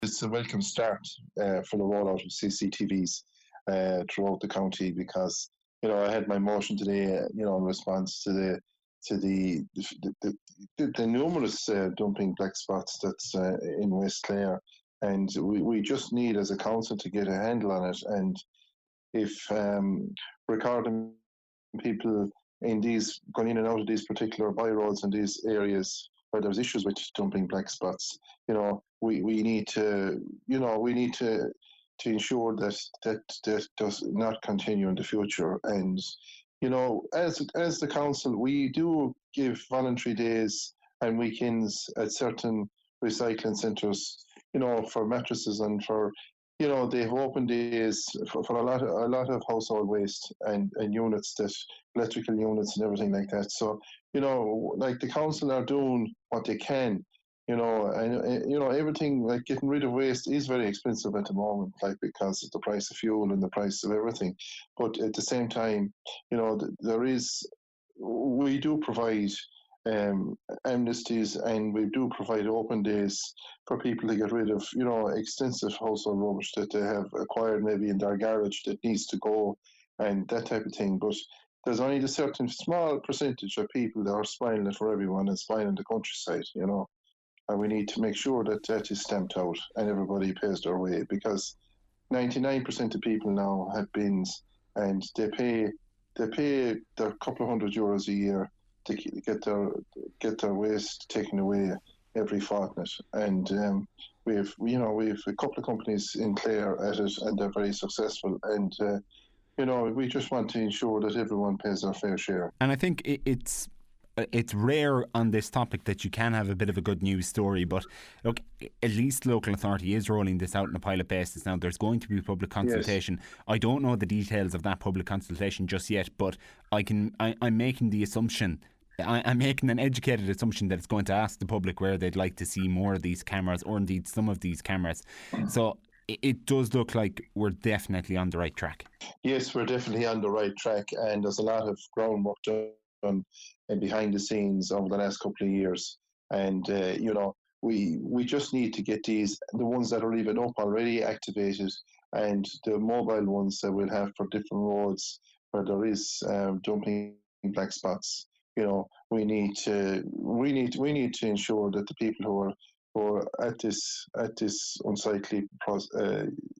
it's a welcome start for the rollout of CCTVs throughout the county, because I had my motion today, in response to the numerous dumping black spots that's in West Clare, and we just need as a council to get a handle on it. And if recording people in these going in and out of these particular byroads in these areas where there's issues with dumping black spots, we need to ensure that does not continue in the future. And as the council, we do give voluntary days and weekends at certain recycling centres, for mattresses and for they have open days for a lot of household waste and units, that electrical units and everything like that. So like the council are doing what they can. And everything, like getting rid of waste is very expensive at the moment, like because of the price of fuel and the price of everything. But at the same time, we do provide amnesties, and we do provide open days for people to get rid of, extensive household rubbish that they have acquired maybe in their garage that needs to go, and that type of thing. But there's only a certain small percentage of people that are spoiling it for everyone and spoiling the countryside, and we need to make sure that that is stamped out and everybody pays their way, because 99% of people now have bins, and they pay their couple of €100 a year to get their waste taken away every fortnight. And we've a couple of companies in Clare at it, and they're very successful. And we just want to ensure that everyone pays their fair share. And I think it's rare on this topic that you can have a bit of a good news story, but look, at least local authority is rolling this out on a pilot basis now. There's going to be public consultation. Yes. I don't know the details of that public consultation just yet, but I'm making the assumption, I'm making an educated assumption that it's going to ask the public where they'd like to see more of these cameras, or indeed some of these cameras. So it does look like we're definitely on the right track. Yes, we're definitely on the right track, and there's a lot of groundwork done and behind the scenes over the last couple of years. And we just need to get the ones that are even up already activated, and the mobile ones that we'll have for different roads where there is dumping black spots. We need to ensure that the people who are at this unsightly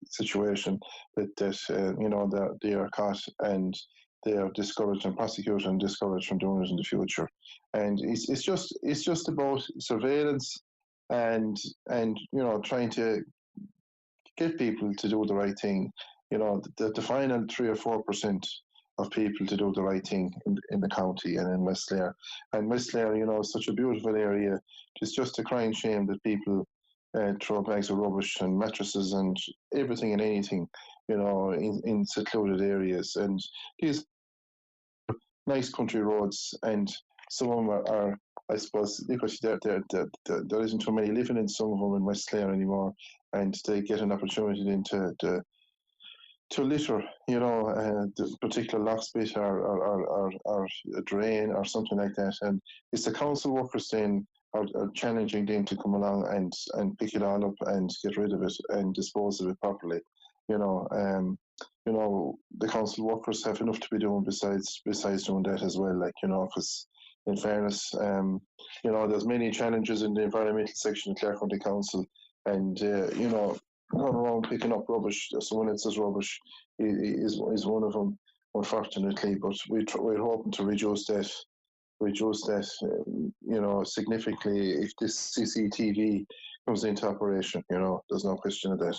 situation, that they are caught and they are discouraged and prosecuted and discouraged from doing it in the future. And it's just about surveillance and trying to get people to do the right thing. The final 3 or 4% of people to do the right thing in the county and in West Clare. And West Clare, is such a beautiful area. It's just a crying shame that people throw bags of rubbish and mattresses and everything and anything, in secluded areas. And these nice country roads, and some of them are I suppose, because there isn't too many living in some of them in West Clare anymore, and they get an opportunity then to litter, the particular lock spit or a drain or something like that. And it's the council workers then are challenging them to come along and pick it all up and get rid of it and dispose of it properly. The council workers have enough to be doing besides doing that as well. Because in fairness, there's many challenges in the environmental section of Clare County Council, and going around picking up rubbish, someone else's rubbish, is one of them, unfortunately. But we're hoping to reduce that, significantly if this CCTV comes into operation. There's no question of that.